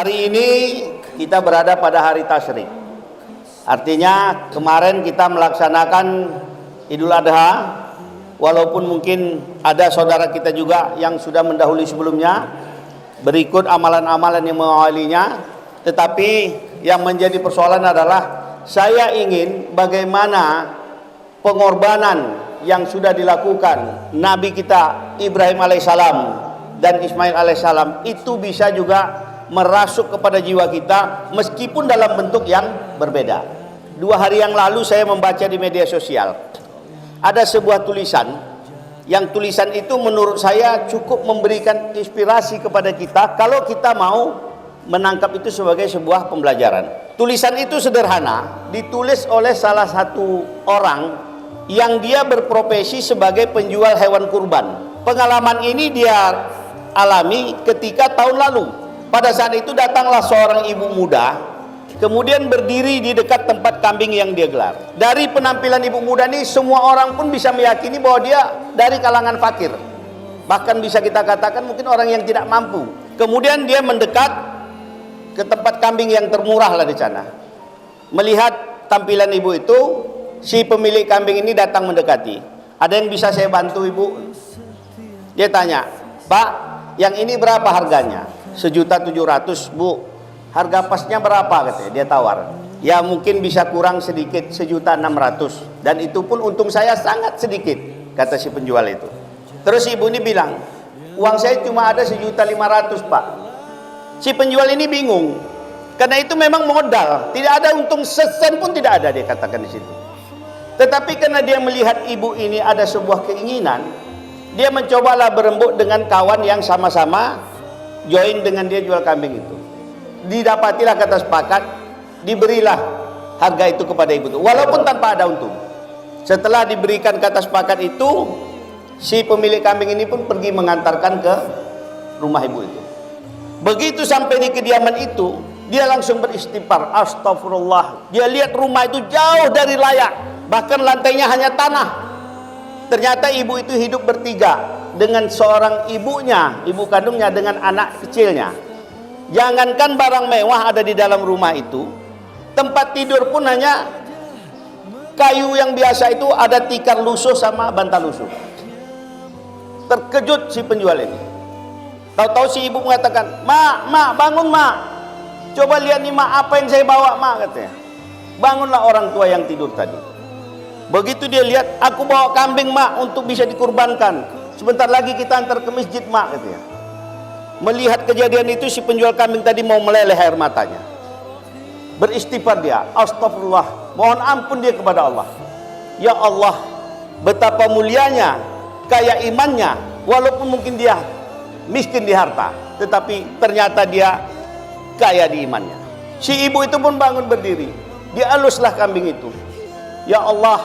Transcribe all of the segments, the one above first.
Hari ini kita berada pada hari tasyrik. Artinya kemarin kita melaksanakan Idul Adha, walaupun mungkin ada saudara kita juga yang sudah mendahului sebelumnya, berikut amalan-amalan yang mengawalinya. Tetapi yang menjadi persoalan adalah saya ingin bagaimana pengorbanan yang sudah dilakukan Nabi kita Ibrahim alaihissalam dan Ismail alaihissalam itu bisa juga merasuk kepada jiwa kita meskipun dalam bentuk yang berbeda. 2 hari yang lalu saya membaca di media sosial ada sebuah tulisan, yang tulisan itu menurut saya cukup memberikan inspirasi kepada kita kalau kita mau menangkap itu sebagai sebuah pembelajaran. Tulisan itu sederhana, ditulis oleh salah satu orang yang dia berprofesi sebagai penjual hewan kurban. Pengalaman ini dia alami ketika tahun lalu. Pada saat itu datanglah seorang ibu muda, kemudian berdiri di dekat tempat kambing yang dia gelar. Dari penampilan ibu muda ini, semua orang pun bisa meyakini bahwa dia dari kalangan fakir. Bahkan bisa kita katakan mungkin orang yang tidak mampu. Kemudian dia mendekat ke tempat kambing yang termurah lah di sana. Melihat tampilan ibu itu, si pemilik kambing ini datang mendekati. Ada yang bisa saya bantu ibu? Dia tanya, Pak, yang ini berapa harganya? 1.700.000 bu. Harga pasnya berapa katanya? Dia tawar. Ya mungkin bisa kurang sedikit, 1.600.000. Dan itu pun untung saya sangat sedikit, kata si penjual itu. Terus ibu ini bilang, uang saya cuma ada 1.500.000 pak. Si penjual ini bingung, karena itu memang modal, tidak ada untung sesen pun tidak ada, dia katakan di situ. Tetapi karena dia melihat ibu ini ada sebuah keinginan, dia mencobalah berembuk dengan kawan yang sama-sama join dengan dia jual kambing itu. Didapatilah kata sepakat, diberilah harga itu kepada ibu itu, walaupun tanpa ada untung. Setelah diberikan kata sepakat itu, si pemilik kambing ini pun pergi mengantarkan ke rumah ibu itu. Begitu sampai di kediaman itu, dia langsung beristighfar, astagfirullah. Dia lihat rumah itu jauh dari layak, bahkan lantainya hanya tanah. Ternyata ibu itu hidup bertiga dengan seorang ibunya, ibu kandungnya, dengan anak kecilnya. Jangankan barang mewah ada di dalam rumah itu, tempat tidur pun hanya kayu yang biasa itu, ada tikar lusuh sama bantal lusuh. Terkejut si penjual ini. Tahu-tahu si ibu mengatakan, mak, bangun mak. Coba lihat nih mak, apa yang saya bawa mak, katanya. Bangunlah orang tua yang tidur tadi. Begitu dia lihat, aku bawa kambing mak untuk bisa dikurbankan. Sebentar lagi kita antar ke masjid mak, katanya. Melihat kejadian itu, si penjual kambing tadi mau meleleh air matanya. Beristighfar dia, astagfirullah, mohon ampun dia kepada Allah. Ya Allah, betapa mulianya, kaya imannya, walaupun mungkin dia miskin di harta, tetapi ternyata dia kaya di imannya. Si ibu itu pun bangun berdiri, dia eluslah kambing itu. Ya Allah,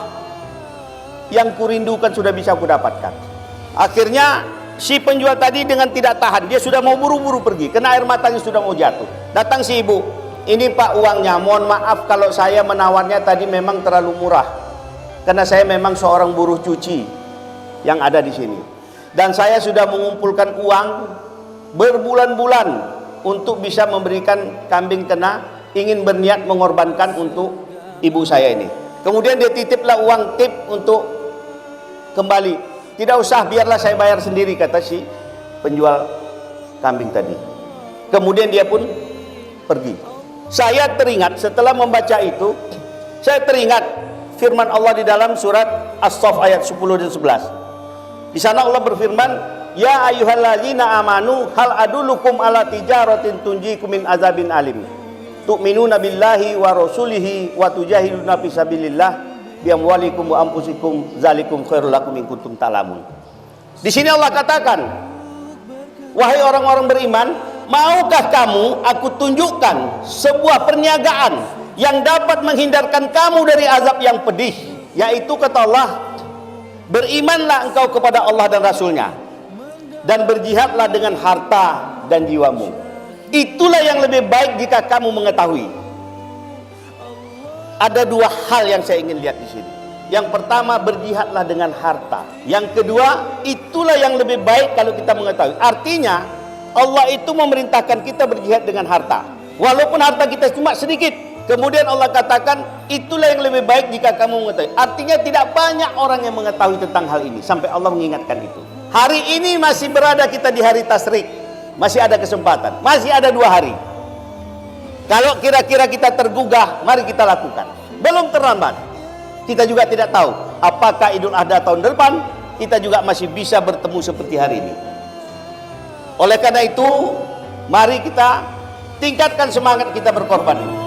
yang kurindukan sudah bisa aku dapatkan. Akhirnya si penjual tadi dengan tidak tahan, dia sudah mau buru-buru pergi, karena air matanya sudah mau jatuh. Datang si ibu, ini pak uangnya, mohon maaf kalau saya menawarnya tadi memang terlalu murah, karena saya memang seorang buruh cuci yang ada di sini, dan saya sudah mengumpulkan uang berbulan-bulan untuk bisa memberikan kambing kena, ingin berniat mengorbankan untuk ibu saya ini. Kemudian dia titiplah uang tip untuk kembali. Tidak usah, biarlah saya bayar sendiri, kata si penjual kambing tadi. Kemudian dia pun pergi. Saya teringat setelah membaca itu, saya teringat firman Allah di dalam surat As-Saff ayat 10 dan 11. Di sana Allah berfirman, ya ayyuhalladzina amanu hal adulukum ala tijaratin tunjikum min azabin alim. Tu'minuna billahi wa rasulihi wa tujahiduna fi sabilillah bi amwalikum wa anfusikum zalikum khairul lakum in kuntum ta'lamun. Di sini Allah katakan, wahai orang-orang beriman, maukah kamu aku tunjukkan sebuah perniagaan yang dapat menghindarkan kamu dari azab yang pedih, yaitu kata Allah, berimanlah engkau kepada Allah dan Rasulnya, dan berjihadlah dengan harta dan jiwamu. Itulah yang lebih baik jika kamu mengetahui. Ada 2 hal yang saya ingin lihat di sini. Yang pertama, berjihadlah dengan harta. Yang kedua, itulah yang lebih baik kalau kita mengetahui. Artinya, Allah itu memerintahkan kita berjihad dengan harta. Walaupun harta kita cuma sedikit, kemudian Allah katakan itulah yang lebih baik jika kamu mengetahui. Artinya tidak banyak orang yang mengetahui tentang hal ini sampai Allah mengingatkan itu. Hari ini masih berada kita di hari tasyrik, masih ada kesempatan, masih ada 2 hari. Kalau kira-kira kita tergugah, mari kita lakukan. Belum terlambat. Kita juga tidak tahu apakah Idul Adha tahun depan kita juga masih bisa bertemu seperti hari ini. Oleh karena itu, mari kita tingkatkan semangat kita berkorban ini.